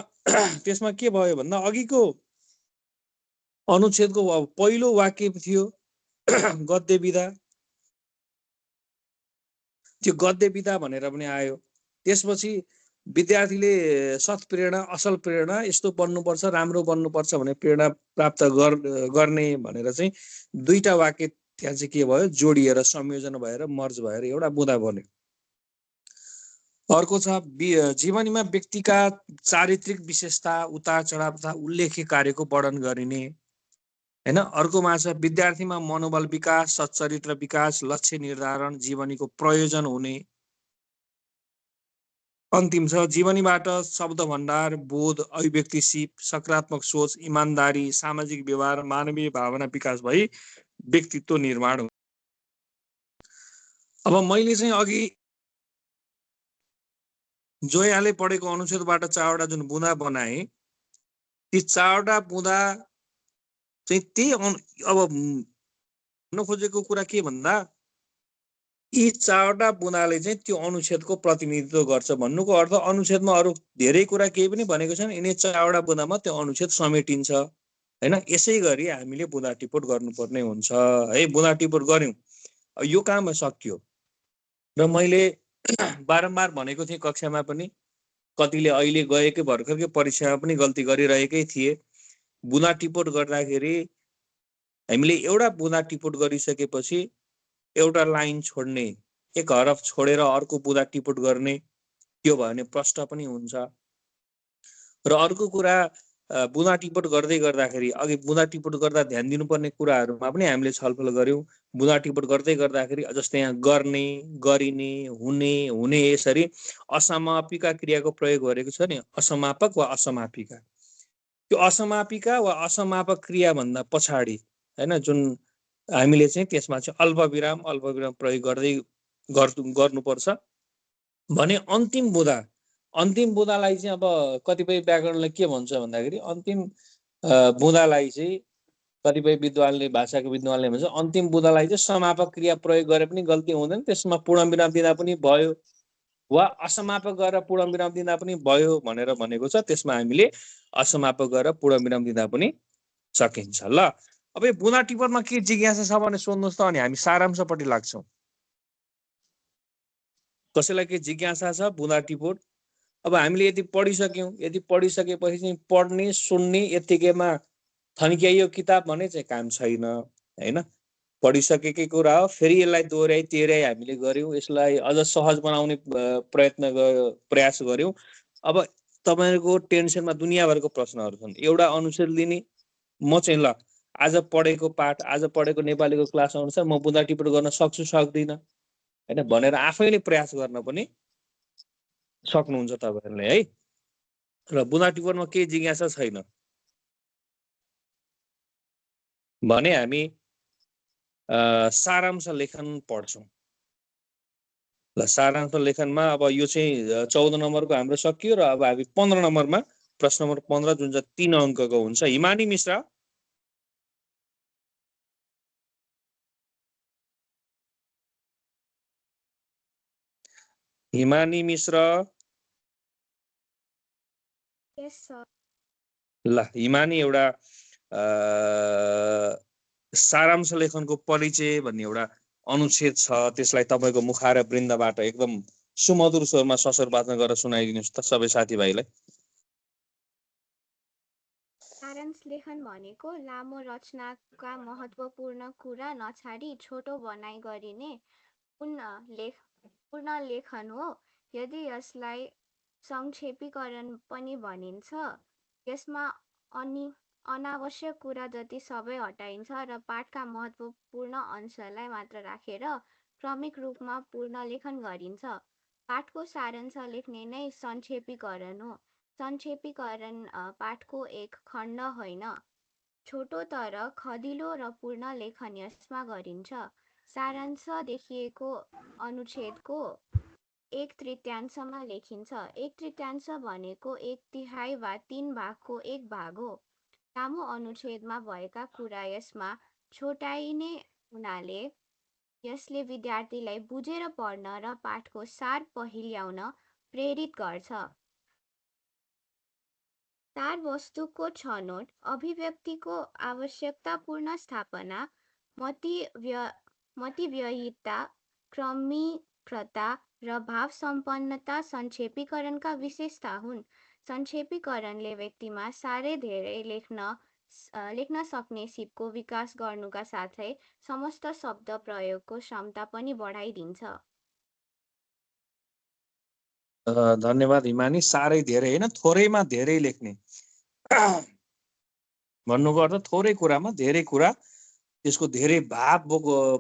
A: त्यसमा के भयो भन्दा अघिको अनुच्छेदको पहिलो वाक्य थियो गद्य विधा, त्यो गद्य विधा भनेर पनि आयो। त्यसपछि विद्यार्थीले सत्प्रेरणा, असल प्रेरणा, यस्तो बन्नुपर्छ, राम्रो बन्नुपर्छ भने प्रेरणा प्राप्त गर्ने भनेर चाहिँ दुईटा वाक्य त्यहाँ चाहिँ के भयो, जोडिएर संयोजन भएर मर्ज भएर एउटा बुँदा बन्यो। अर्को छ जीवनीमा व्यक्तिका चारित्रिक विशेषता, उतार चढाव तथा उल्लेख्य कार्यको वर्णन गरिने हैन। अर्कोमा छ विद्यार्थीमा मनोबल विकास, सच्चरित्र विकास, लक्ष्य निर्धारण, जीवनीको प्रयोजन हुने। अन्तिम छ जीवनीबाट शब्द भण्डार, बोध, अभिव्यक्ति सिप, सकारात्मक सोच, इमानदारी, सामाजिक व्यवहार, मानवीय भावना विकास भई व्यक्तित्व निर्माण हो। अब मैले चाहिँ अघि जोयाले पढेको अनुच्छेदबाट 4वटा जुन बुँदा बनाए, ती 4वटा बुँदा चाहिँ त्यही अब भन्न खोजेको कुरा के भन्दा यी 4वटा बुँदाले चाहिँ त्यो अनुच्छेदको प्रतिनिधित्व गर्छ। भन्नुको अर्थ अनुच्छेदमा अरू धेरै कुरा केही पनि भनेको छैन, यिनै 4वटा बुँदामा त्यो अनुच्छेद समेटिन्छ हैन। यसै गरी हामीले बुँदा टिपोट गर्नुपर्ने हुन्छ है। बुँदा टिपोट गर्यौं, यो काम सकियो। र मैले बारम्बार भनेको थिएँ कक्षामा पनि, कतिले अहिले गएकै भर्खरकै परीक्षामा पनि गल्ती गरिरहेकै थिए। बुँदा टिपोट गर्दाखेरि हामीले एउटा बुँदा टिपोट गरिसकेपछि एउटा लाइन छोड्ने, एक हरफ छोडेर अर्को बुँदा टिपोट गर्ने, त्यो भयो भने प्रश्न पनि हुन्छ। र अर्को कुरा बुँदा टिपोट गर्दै गर्दाखेरि अघि बुँदा टिपोट गर्दा ध्यान दिनुपर्ने कुराहरूमा पनि हामीले छलफल गर्यौं। बुँदा टिपोट गर्दै गर्दाखेरि जस्तै यहाँ गर्ने, गरिने, हुने, हुने, यसरी असमापिका क्रियाको प्रयोग गरेको छ नि, असमापक वा असमापिका। त्यो असमापिका वा असमापक क्रिया भन्दा पछाडि हैन जुन हामीले चाहिँ त्यसमा चाहिँ अल्पविराम प्रयोग गर्नुपर्छ भने अन्तिम बुँदालाई चाहिँ अब कतिपय व्याकरणले के भन्छ भन्दाखेरि अन्तिम बुँदालाई चाहिँ कतिपय विद्वानले, भाषाको विद्वानले भन्छ अन्तिम बुँदालाई चाहिँ समापक क्रिया प्रयोग गरे पनि गल्ती हुँदैन, त्यसमा पूर्णविराम दिँदा पनि भयो वा असमापक गरेर पूर्णविराम दिँदा पनि भयो भनेर भनेको छ। त्यसमा हामीले असमापक गरेर पूर्णविराम दिँदा पनि सकिन्छ। ल अब यो बुँदा टिपोटमा के जिज्ञासा छ भने सोध्नुहोस् त, अनि हामी सारांशपट्टि लाग्छौँ। कसैलाई के जिज्ञासा छ बुँदा टिपोट? अब हामीले यदि पढिसक्यौँ, यदि पढिसकेपछि चाहिँ पढ्ने सुन्ने यत्तिकैमा थन्क्याइयो किताब भने चाहिँ काम छैन हैन। पढिसकेकै कुरा हो, फेरि यसलाई दोहोऱ्याइ तेह्र्याइ हामीले गर्यौँ, यसलाई अझ सहज बनाउने प्रयास गर्यौँ। अब तपाईँहरूको टेन्सनमा दुनियाँभरको प्रश्नहरू छन्। एउटा अनुच्छेद लिने, म चाहिँ ल आज पढेको पाठ, आज पढेको नेपालीको क्लास अनुसार म बुँदा टिपोट गर्न सक्छु सक्दिनँ हैन भनेर आफैले प्रयास गर्न पनि सक्नुहुन्छ तपाईँहरूले है। र बुँदा टिपोटमा केही जिज्ञासा छैन भने हामी सारांश लेखन पढ्छौँ। ल सारांश लेखनमा अब यो चाहिँ 14 नम्बरको हाम्रो सकियो र अब हामी 15 नम्बरमा प्रश्न नम्बर 15 जुन चाहिँ 3 अङ्कको हुन्छ। हिमानी मिश्र
F: Yes, sir.
A: ल हिमानी एउटा सारांश लेखनको परिचय भन्ने एउटा अनुच्छेद छ, त्यसलाई तपाईँको मुखार वृन्दबाट एकदम सुमधुर स्वरमा ससर वाचन गरेर सुनाइदिनुहोस् त सबै साथीभाइलाई।
E: सारांश लेखन भनेको लामो रचनाका महत्त्वपूर्ण कुरा नछाडी छोटो बनाइ गरिने पूर्ण लेखन हो। यदि यसलाई संक्षेपीकरण पनि भनिन्छ, यसमा अनावश्यक कुरा जति सबै हटाइन्छ र पाठका महत्त्वपूर्ण अंशलाई मात्र राखेर क्रमिक रूपमा पूर्ण लेखन गरिन्छ। पाठको सारांश लेख्ने नै संक्षेपीकरण हो। संक्षेपीकरण पाठको एक खण्ड होइन, छोटो तर खदिलो र पूर्ण लेखन यसमा गरिन्छ। सारांश देखिएको अनुच्छेदको 1/3 लेखिन्छ। 1/3 भनेको 1/3 वा 3 भागको 1 भाग हो। लामो अनुच्छेदमा भएका कुरा यसमा छोटाइने हुनाले यसले विद्यार्थीलाई बुझेर पढ्न र पाठको सार पहिल्याउन प्रेरित गर्छ। सार वस्तुको छनौट, अभिव्यक्तिको आवश्यकतापूर्ण स्थापना, मतिव्ययिता, क्रमिकता र भाव सम्पन्नता संक्षेपीकरणका विशेषता हुन्। संक्षेपीकरणले व्यक्तिमा साह्रै धेरै लेख्न सक्ने सिपको विकास गर्नुका साथै समस्त शब्द प्रयोगको क्षमता पनि बढाइदिन्छ।
A: धन्यवाद हिमानी। साह्रै धेरै होइन, थोरैमा धेरै लेख्ने भन्नुको अर्थ थोरै कुरामा धेरै कुरा, त्यसको धेरै भाव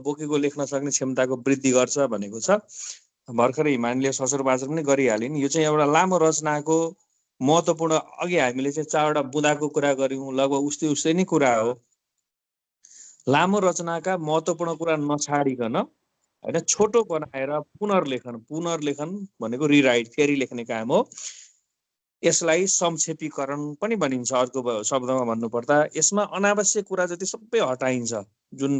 A: बोकेको लेख्न सक्ने क्षमताको वृद्धि गर्छ भनेको छ। भर्खरै हिमानीले ससुरवाचन पनि गरिहालिन्। यो चाहिँ एउटा लामो रचनाको महत्त्वपूर्ण, अघि हामीले चाहिँ 4वटा बुँदाको कुरा गऱ्यौँ, लगभग उस्तै नै कुरा हो। लामो रचनाका महत्त्वपूर्ण कुरा नछाडिकन होइन, छोटो बनाएर पुनर्लेखन भनेको रिराइट, फेरि लेख्ने काम हो। यसलाई संक्षेपीकरण पनि भनिन्छ। अर्को शब्दमा भन्नुपर्दा यसमा अनावश्यक कुरा जति सबै हटाइन्छ। जुन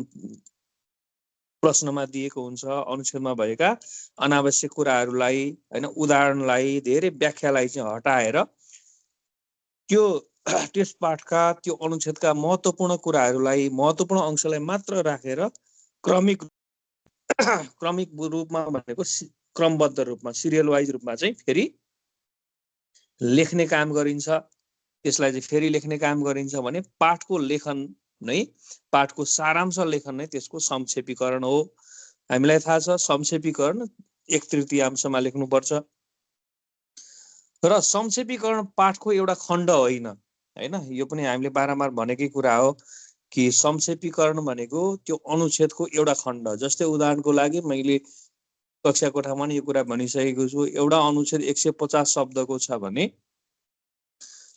A: प्रश्नमा दिएको हुन्छ अनुच्छेदमा भएका अनावश्यक कुराहरूलाई होइन, उदाहरणलाई, धेरै व्याख्यालाई चाहिँ हटाएर त्यस पाठका त्यो अनुच्छेदका महत्त्वपूर्ण कुराहरूलाई, महत्त्वपूर्ण अंशलाई मात्र राखेर क्रमिक रूपमा भनेको क्रमबद्ध रूपमा, सिरियल वाइज रूपमा चाहिँ फेरि लेख्ने काम गरिन्छ। त्यसलाई चाहिँ फेरि लेख्ने काम गरिन्छ भने पाठको लेखन नै, पाठको सारांश लेखन नै त्यसको संक्षेपीकरण हो। हामीलाई थाहा छ संक्षेपीकरण 1/3 लेख्नुपर्छ। र संक्षेपीकरण पाठको एउटा खण्ड होइन, यो पनि हामीले बारम्बार भनेकै कुरा हो कि संक्षेपीकरण भनेको त्यो अनुच्छेदको एउटा खण्ड। जस्तै उदाहरणको लागि मैले कक्षा कोठामा नि यो कुरा भनिसकेको छु। एउटा अनुच्छेद 150 शब्दको छ भने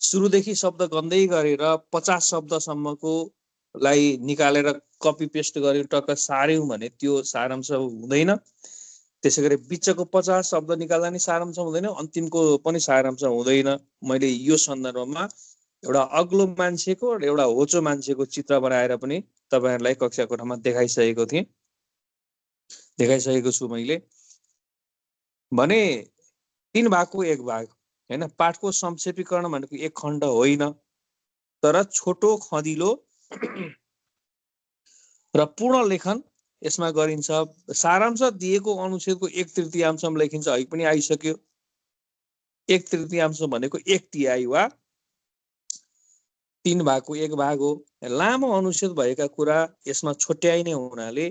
A: सुरुदेखि शब्द गन्दै गरेर 50 शब्दसम्मको लाई निकालेर कपी पेस्ट गरेर टक्क सार्यौं भने त्यो सारांश हुँदैन। त्यसै गरी बिचको 50 शब्द निकाल्दा नि सारांश हुँदैन, अन्तिमको पनि सारांश हुँदैन। मैले यो सन्दर्भमा एउटा अग्लो मान्छेको र एउटा होचो मान्छेको चित्र बनाएर पनि तपाईहरुलाई कक्षा कोठामा देखाइसकेको छु मैले। भने 3 भागको 1 भाग हैन, पाठको संक्षेपीकरण भनेको एक खण्ड होइन, तर छोटो, खदिलो र पूर्ण लेखन यसमा गरिन्छ। सारांश दिएको अनुच्छेदको 1/3 लेखिन्छ, अहिले पनि आइसक्यो। 1/3 भनेको 1/3 वा 3 भागको 1 भाग हो। लामो अनुच्छेद भएका कुरा यसमा छुट्याइने हुनाले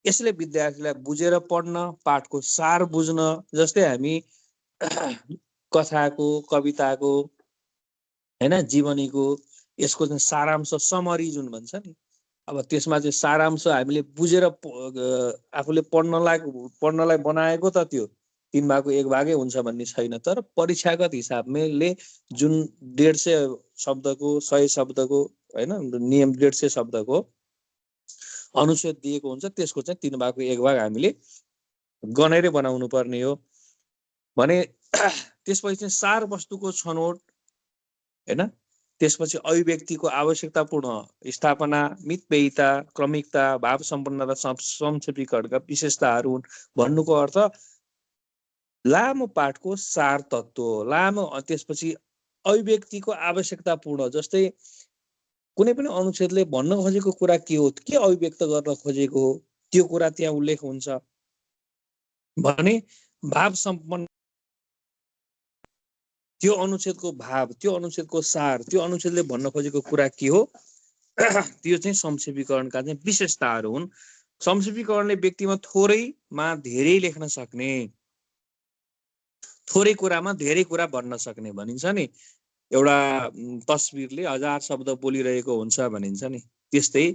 A: यसले विद्यार्थीलाई बुझेर पढ्न, पाठको सार बुझ्न, जस्तै हामी कथाको, कविताको हैन, जीवनीको यसको चाहिँ सारांश, समरी जुन भन्छ नि, अब त्यसमा चाहिँ सारांश हामीले बुझेर आफूले पढ्नलाई बनाएको त त्यो 3 भागको 1 भागै हुन्छ भन्ने छैन। तर परीक्षागत हिसाबले जुन 150 शब्दको, 100 शब्दको हैन, नियम 150 शब्दको अनुच्छेद दिएको हुन्छ, त्यसको चाहिँ 3 भागको 1 भाग हामीले गनेरै बनाउनु पर्ने हो। भने त्यसपछि चाहिँ सार वस्तुको छनौट हैन, त्यसपछि अभिव्यक्तिको आवश्यकतापूर्ण स्थापना, मितव्ययिता, क्रमिकता, भाव सम्पन्नता, संक्षेपीकरणका विशेषताहरू हुन्। भन्नुको अर्थ लामो पाठको सार तत्त्व हो। लामो त्यसपछि अभिव्यक्तिको आवश्यकतापूर्ण, जस्तै कुनै पनि अनुच्छेदले भन्न खोजेको कुरा के हो, के अभिव्यक्त गर्न खोजेको हो, त्यो कुरा त्यहाँ उल्लेख हुन्छ। भने भाव सम्पन्न, त्यो अनुच्छेदको भाव, त्यो अनुच्छेदको सार, त्यो अनुच्छेदले भन्न खोजेको कुरा के हो, त्यो चाहिँ संक्षेपीकरणका चाहिँ विशेषताहरू हुन्। संक्षेपीकरणले व्यक्तिमा थोरैमा धेरै लेख्न सक्ने, थोरै कुरामा धेरै कुरा भन्न सक्ने भनिन्छ नि। एउटा तस्बिरले 1000 शब्द बोलिरहेको हुन्छ भनिन्छ नि, त्यस्तै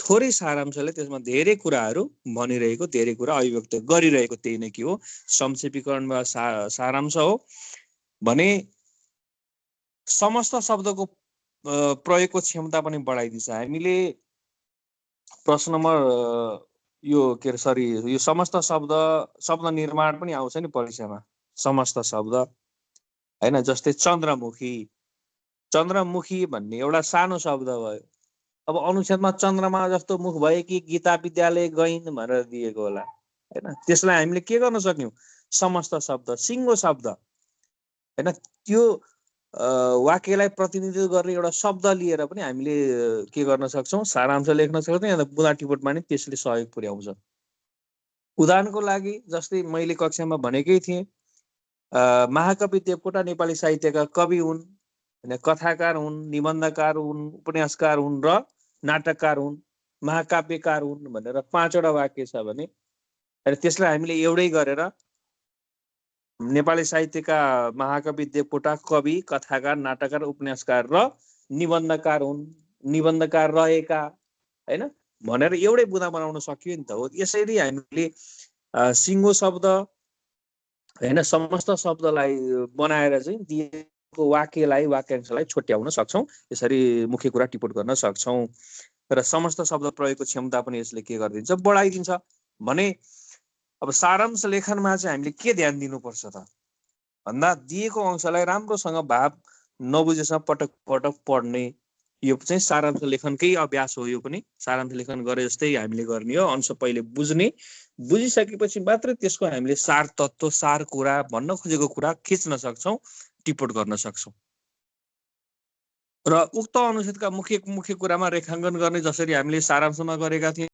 A: थोरै सारांशले त्यसमा धेरै कुराहरू भनिरहेको, धेरै कुरा अभिव्यक्त गरिरहेको, त्यही नै के हो, संक्षेपीकरण वा सारांश हो। भने समस्त शब्दको प्रयोगको क्षमता पनि बढाइदिन्छ। हामीले प्रश्न नम्बर यो समस्त शब्द निर्माण पनि आउँछ नि परीक्षामा, समस्त शब्द हैन। जस्तै चन्द्रमुखी भन्ने एउटा सानो शब्द भयो, अब अनुच्छेदमा चन्द्रमा जस्तो मुख भए कि गीता विद्यालय गइन् भनेर दिएको होला हैन। त्यसलाई हामीले के गर्न सक्यौं, समस्त शब्द, सिङ्गो शब्द हैन, त्यो वाक्यलाई प्रतिनिधित्व गर्ने एउटा शब्द लिएर पनि हामीले के गर्न सक्छौं, सारांश लेख्न सक्छौं। या बुँदा टिपोटमा नि त्यसले सहयोग पुर्याउँछ। उदाहरणको लागि जस्तै मैले कक्षामा भनेकै थिएँ, महाकवि देवकोटा नेपाली साहित्यका कवि हुन्, कथाकार हुन्, निबन्धकार हुन्, उपन्यासकार हुन् र नाटककार हुन्, महाकाव्यकार हुन् भनेर 5 वटा वाक्य छ भने त्यसलाई हामीले एउटै गरेर नेपाली साहित्यका महाकवि देवकोटा कवि, कथाकार, नाटककार, उपन्यासकार र निबन्धकार हुन्, निबन्धकार रहेका हैन भनेर एउटै बुँदा बनाउन सकियो नि त हो। यसरी हामीले सिङ्गो शब्द हैन समस्त शब्दलाई बनाएर चाहिँ दिएको वाक्यलाई, वाक्यांशलाई छुट्याउन सक्छौं। यसरी मुख्य कुरा टिपोट गर्न सक्छौं र समस्त शब्द प्रयोगको क्षमता पनि यसले के गरिदिन्छ, बढाइदिन्छ। भने अब सारांश लेखनमा चाहिँ हामीले के ध्यान दिनुपर्छ त भन्दा दिएको अंशलाई राम्रोसँग भाव नबुझेसम्म पटक पटक पढ्ने, यो चाहिँ सारांश लेखनकै अभ्यास हो। यो पनि सारांश लेखन गरे जस्तै हामीले गर्ने हो। अंश पहिले बुझ्ने, बुझिसकेपछि मात्रै त्यसको हामीले सार तत्त्व, सार कुरा, भन्न खोजेको कुरा खिच्न सक्छौं, टिपोट गर्न सक्छौं। र उक्त अनुच्छेदका मुख्य कुरामा रेखाङ्कन गर्ने जसरी हामीले सारांशमा गरेका थियौं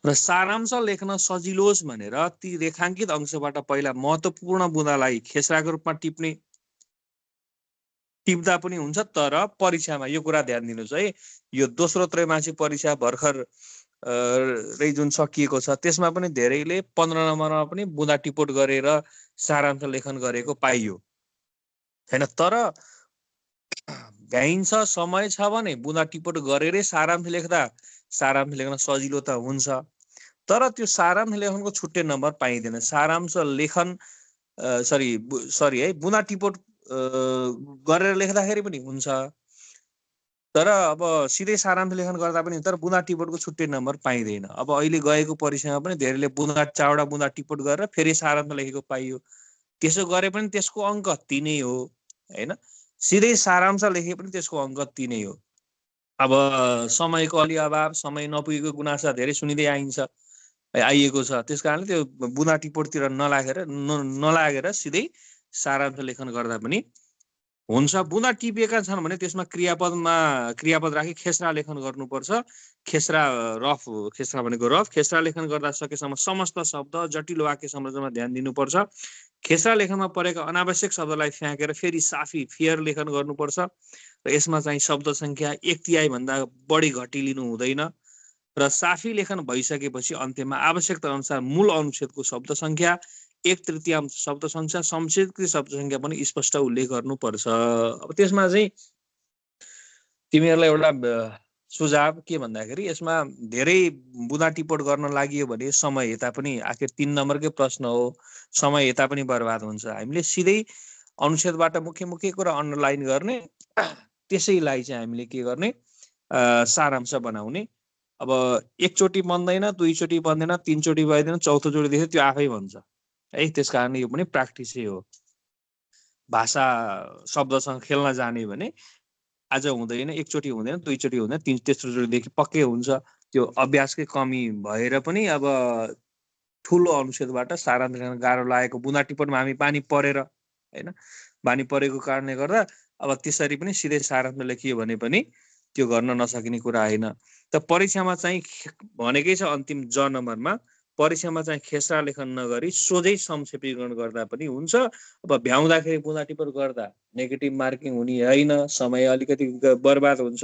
A: र सारांश लेख्न सजिलोस् भनेर ती रेखाङ्कित अंशबाट पहिला महत्त्वपूर्ण बुँदालाई खेसराको रूपमा टिप्दा पनि हुन्छ। तर परीक्षामा यो कुरा ध्यान दिनुस् है, यो दोस्रो त्रैमासिक परीक्षा भर्खर जुन सकिएको छ त्यसमा पनि धेरैले 15 नम्बरमा पनि बुँदा टिपोट गरेर सारांश लेखन गरेको पाइयो हैन। तर भ्याइन्छ, समय छ भने बुँदा टिपोट गरेरै सारांश लेख्दा सारांश लेख्न सजिलो त हुन्छ। तर त्यो सारांश लेखनको छुट्टै नम्बर पाइँदैन। सारांश लेखन बुँदा टिपोट गरेर लेख्दाखेरि पनि हुन्छ, तर अब सिधै सारांश लेखन गर्दा पनि, तर बुँदा टिपोटको छुट्टै नम्बर पाइँदैन। अब अहिले गएको परीक्षामा पनि धेरैले 4 वटा बुँदा टिपोट गरेर फेरि सारांश लेखेको पाइयो। त्यसो गरे पनि त्यसको अङ्क 3 नै हो हैन। सिधै सारांश लेखे पनि त्यसको अङ्क 3 नै हो। अब समयको अलि अभाव, समय नपुगेको गुनासा धेरै सुनिँदै आइएको छ। त्यसकारणले त्यो बुँदा टिपोटतिर नलागेर सिधै सारांश लेखन गर्दा पनि हुन्छ। बुँदा टिपिएका छन् भने त्यसमा क्रियापद राखी खेसरा लेखन गर्नुपर्छ। खेसरा भनेको रफ। खेसरा लेखन गर्दा सकेसम्म समस्त शब्द, जटिल वाक्य संरचनामा ध्यान दिनुपर्छ। खेसरा लेखनमा परेका अनावश्यक शब्दलाई फ्याँकेर फेरि साफी फेयर लेखन गर्नुपर्छ र यसमा चाहिँ शब्द संख्या 1/3 भन्दा बढी घटिलिनु हुँदैन। र साफी लेखन भइसकेपछि अन्त्यमा आवश्यकता अनुसार मूल अनुच्छेदको शब्द संख्या, 1/3 शब्द संख्या, संक्षिप्त शब्द संख्या पनि स्पष्ट उल्लेख गर्नुपर्छ। अब त्यसमा चाहिँ तिमीहरूलाई एउटा सुझाव के भन्दाखेरि, यसमा धेरै बुँदा टिपोट गर्न लागि भने समय यता पनि, आखिर 3 नम्बरकै प्रश्न हो, समय यता पनि बर्बाद हुन्छ। हामीले सिधै अनुच्छेदबाट मुख्य कुरा अन्डरलाइन गर्ने, त्यसैलाई चाहिँ हामीले के गर्ने, सारांश बनाउने। अब एकचोटि बन्दैन, दुईचोटि बन्दैन, 3 चोटि भइदैन, चौथो चोटिदेखि त्यो आफै भन्छ है। त्यसकारण यो पनि प्र्याक्टिसै हो। भाषा शब्दसँग खेल्न जाने भने आज हुँदैन, एकचोटि हुँदैन, दुईचोटि हुँदैन, तेस्रो चोटिदेखि पक्कै हुन्छ। त्यो अभ्यासकै कमी भएर पनि अब ठुलो अनुच्छेदबाट सारांश लेख्न गाह्रो लागेको बुँदा टिपोटमा हामी बानी परेर हैन, बानी परेको कारणले गर्दा अब त्यसरी पनि सिधै सारांश लेखियो भने पनि त्यो गर्न नसकिने कुरा होइन। त परीक्षामा चाहिँ भनेकै छ अन्तिम ज नम्बरमा, परीक्षामा चाहिँ खेसरा लेखन नगरी सोझै संक्षेपीकरण गर्दा पनि हुन्छ। अब भ्याउँदाखेरि बुँदा टिपोट गर्दा नेगेटिभ मार्किङ हुने होइन, समय अलिकति बर्बाद हुन्छ।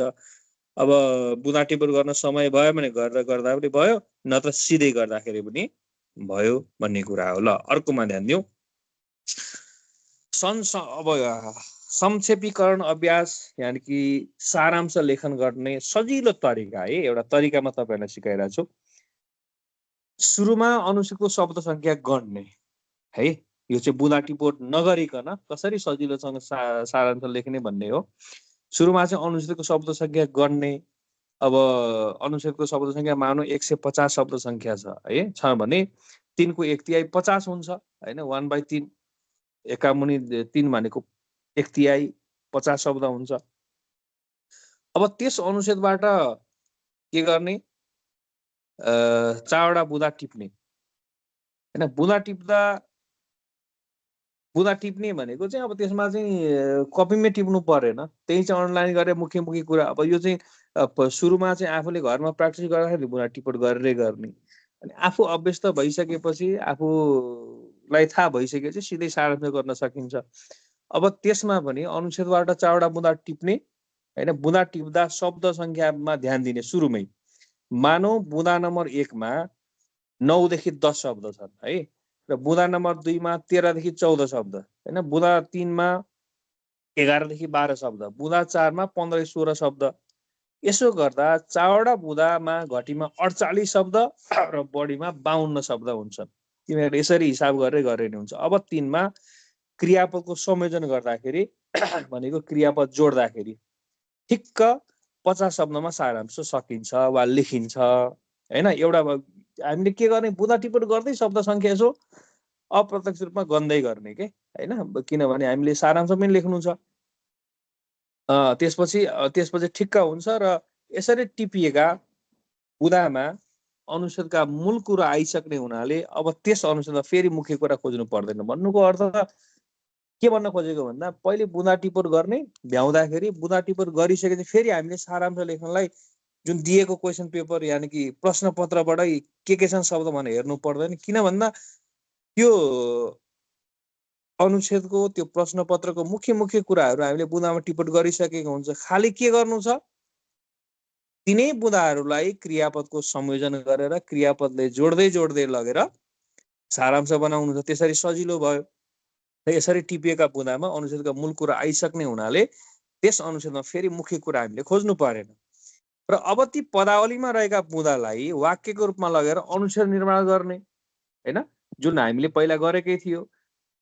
A: अब बुँदा टिपोट गर्न समय भयो भने गर्दा पनि भयो, नत्र सिधै गर्दाखेरि पनि भयो भन्ने कुरा हो। ल अर्कोमा ध्यान दिउँ। अब संक्षेपीकरण अभ्यास यानि कि सारांश लेखन गर्ने सजिलो तरिका है, एउटा तरिकामा तपाईहरुलाई सिकाइरहेको छु। सुरुमा अनुच्छेदको शब्द संख्या गण्ने है, यो चाहिँ बुँदा टिपोट नगरिकन कसरी सजिलोसँग सारांश लेख्ने भन्ने हो। सुरुमा चाहिँ अनुच्छेदको शब्द संख्या गण्ने। अब अनुच्छेदको शब्द संख्या मानौ 150 शब्द संख्या छ भने 3 को 1/3 50 हुन्छ हैन। 1/3 एकामुनि 3 भनेको 1/3 50 शब्द हुन्छ। अब त्यस अनुच्छेदबाट के गर्ने, 4वटा बुँदा टिप्ने होइन। बुँदा टिप्ने भनेको चाहिँ अब त्यसमा चाहिँ कपीमै टिप्नु परेन, त्यही चाहिँ अनलाइन गरेर मुख्य कुरा। अब यो चाहिँ सुरुमा चाहिँ आफूले घरमा प्र्याक्टिस गर्दाखेरि बुँदा टिपोट गरेरै गर्ने, अनि आफू अभ्यस्त भइसकेपछि, आफूलाई थाहा भइसकेपछि सिधै सारांश गर्न सकिन्छ। अब त्यसमा पनि अनुच्छेदबाट 4वटा बुँदा टिप्ने होइन। बुँदा टिप्दा शब्द सङ्ख्यामा ध्यान दिने। सुरुमै मानौ बुँदा नम्बर 1 मा 9 देखि 10 शब्द छन् है, र बुँदा नम्बर 2 मा 13 देखि 14 शब्द होइन, बुँदा 3 मा 11 देखि 12 शब्द, बुँदा 4 मा 15 16 शब्द। यसो गर्दा 4वटा बुँदामा घटीमा 48 शब्द र बढीमा 52 शब्द हुन्छन्। तिमीहरूले यसरी हिसाब गरेर हुन्छ। अब 3 मा क्रियापदको संयोजन गर्दाखेरि भनेको क्रियापद जोड्दाखेरि ठिक्क 50 शब्दमा सारांश सकिन्छ वा लेखिन्छ होइन। एउटा हामीले के गर्ने, बुँदा टिपोट गर्दै शब्द सङ्ख्या यसो अप्रत्यक्ष रूपमा गन्दै गर्ने के होइन, किनभने हामीले सारांश पनि लेख्नु छ। त्यसपछि ठिक्क हुन्छ। र यसरी टिपिएका बुँदामा अनुच्छेदका मूल कुरा आइसक्ने हुनाले अब त्यस अनुच्छेदमा फेरि मुख्य कुरा खोज्नु पर्दैन। भन्नुको अर्थ के भन्न खोजेको भन्दा, पहिले बुँदा टिपोट गर्ने, भ्याउँदाखेरि बुँदा टिपोट गरिसकेपछि फेरि हामीले सारांश लेख्नलाई जुन दिएको क्वेसन पेपर यानि कि प्रश्न पत्रबाटै के छन् शब्द भनेर हेर्नु पर्दैन। किन भन्दा त्यो अनुच्छेदको त्यो प्रश्न पत्रको मुख्य कुराहरू हामीले बुँदामा टिपोट गरिसकेको हुन्छ। खालि के गर्नु छ, तिनै बुँदाहरूलाई क्रियापदको संयोजन गरेर क्रियापदले जोड्दै लगेर सारांश बनाउनु छ। त्यसरी सजिलो भयो। र यसरी टिपिएका बुँदामा अनुच्छेदका मूल कुरा आइसक्ने हुनाले त्यस अनुच्छेदमा फेरि मुख्य कुरा हामीले खोज्नु परेन। र अब ती पदावलीमा रहेका बुँदालाई वाक्यको रूपमा लगेर अनुच्छेद निर्माण गर्ने होइन, जुन हामीले पहिला गरेकै थियो।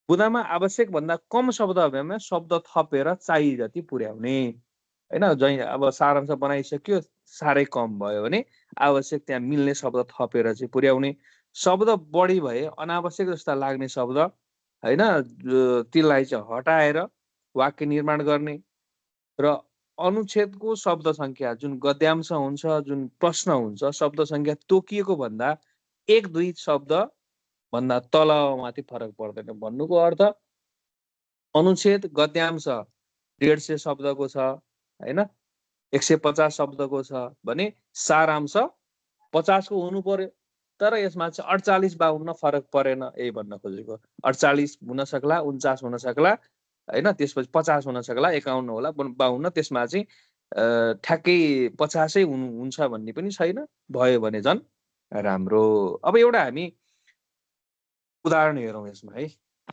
A: बुँदामा आवश्यक भन्दा कम शब्द भएमा शब्द थपेर चाहिए जति पुर्याउने होइन। अब सारांश बनाइसक्यो, साह्रै कम भयो भने आवश्यक त्यहाँ मिल्ने शब्द थपेर चाहिँ पुर्याउने। शब्द बढी भए अनावश्यक जस्ता लाग्ने शब्द होइन, त्यसलाई चाहिँ हटाएर वाक्य निर्माण गर्ने। र अनुच्छेदको शब्द सङ्ख्या जुन गद्यांश हुन्छ, जुन प्रश्न हुन्छ, शब्द सङ्ख्या तोकिएको भन्दा 1-2 शब्द भन्दा तलमाथि फरक पर्दैन। भन्नुको अर्थ अनुच्छेद गद्यांश 150 शब्दको छ होइन, 150 शब्दको छ भने सारांश 50 को हुनु पर्यो। तर यसमा चाहिँ 48-52 फरक परेन, यही भन्न खोजेको। 48 हुन सक्ला, 49 हुन सक्ला होइन, त्यसपछि 50 हुन सक्ला, 51 होला, 52। त्यसमा चाहिँ ठ्याक्कै 50 हुन्छ भन्ने पनि छैन। भयो भने झन् राम्रो। अब एउटा हामी उदाहरण हेरौँ यसमा है।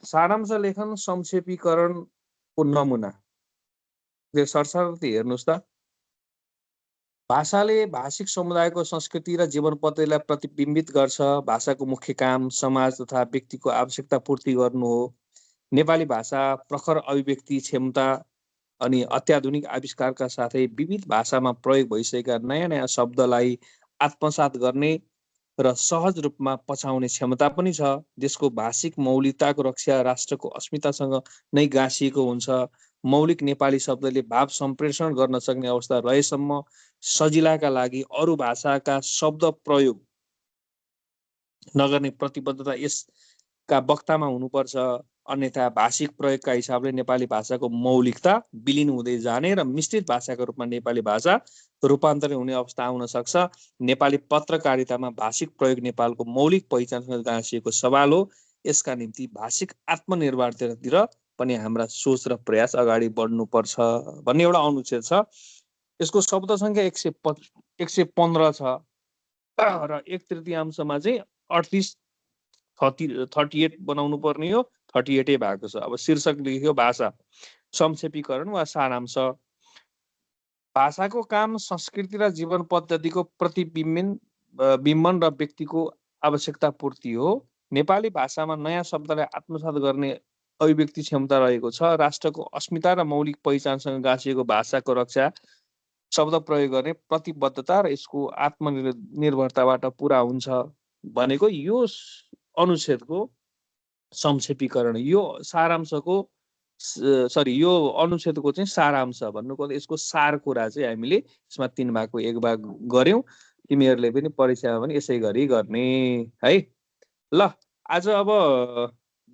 A: सारांश लेखन संक्षेपीकरणको नमुना सरसर्ती हेर्नुहोस् त। भाषाले भाषिक समुदायको संस्कृति र जीवन पद्धतिलाई प्रतिबिम्बित गर्छ। भाषाको मुख्य काम समाज तथा व्यक्तिको आवश्यकता पूर्ति गर्नु हो। नेपाली भाषा प्रखर अभिव्यक्ति क्षमता अनि अत्याधुनिक आविष्कारका साथै विविध भाषामा प्रयोग भइसकेका नयाँ शब्दलाई आत्मसात गर्ने र सहज रूपमा पछाउने क्षमता पनि छ। देशको भाषिक मौलिकताको रक्षा राष्ट्रको अस्मितासँग नै गाँसिएको हुन्छ। मौलिक नेपाली शब्दले भाव सम्प्रेषण गर्न सक्ने अवस्था रहेसम्म सजिलाका लागि अरू भाषाका शब्द प्रयोग नगर्ने प्रतिबद्धता यसका वक्तामा हुनुपर्छ। अन्यथा भाषिक प्रयोगका हिसाबले नेपाली भाषाको मौलिकता विलीन हुँदै जाने र मिश्रित भाषाको रूपमा नेपाली भाषा रूपान्तरण हुने अवस्था आउन सक्छ। नेपाली पत्रकारितामा भाषिक प्रयोग नेपालको मौलिक पहिचानसँग गाँसिएको सवाल हो। यसका निम्ति भाषिक आत्मनिर्भरतातिर पनि हाम्रा सोच र प्रयास अगाडि बढ्नुपर्छ भन्ने एउटा अनुच्छेद छ। यसको शब्द सङ्ख्या 115 छ र 1/3 चाहिँ 38 बनाउनु पर्ने हो। 38 भएको छ। अब शीर्षक लेख्यो भाषा संक्षेपीकरण वा सारांश। भाषाको काम संस्कृति र जीवन पद्धतिको प्रतिबिम्बन र व्यक्तिको आवश्यकता पूर्ति हो। नेपाली भाषामा नयाँ शब्दलाई आत्मसात गर्ने अभिव्यक्ति क्षमता रहेको छ। राष्ट्रको अस्मिता र मौलिक पहिचानसँग गाँसिएको भाषाको रक्षा शब्द प्रयोग गर्ने प्रतिबद्धता र यसको आत्मनिर्भरताबाट पुरा हुन्छ भनेको यो अनुच्छेदको संक्षेपीकरण। यो सारांशको सरी यो अनुच्छेदको चाहिँ सारांश भन्नुको यसको सार कुरा चाहिँ हामीले यसमा 3 भागको 1 भाग गर्यौं। तिमीहरूले पनि परीक्षामा पनि यसै गरी गर्ने है। ल आज अब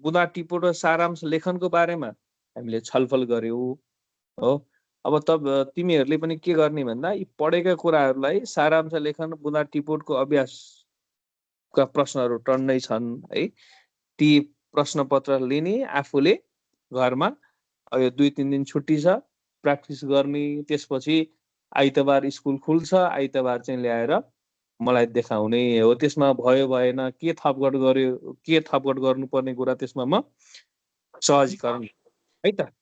A: बुँदा टिपोट र सारांश लेखनको बारेमा हामीले छलफल गर्यौं हो। अब तिमीहरूले पनि के गर्ने भन्दा यी पढेका कुराहरूलाई सारांश लेखन बुँदा टिपोटको अभ्यासका प्रश्नहरू टन्नै छन् है। ती प्रश्नपत्र लिने आफूले घरमा यो 2-3 दिन छुट्टी छ प्र्याक्टिस गर्ने। त्यसपछि आइतबार स्कुल खुल्छ, आइतबार चाहिँ ल्याएर मलाई देखाउने हो। त्यसमा भयो भएन के थपघट गर्यो, के थपघट गर्नुपर्ने कुरा त्यसमा म सहजीकरण है त।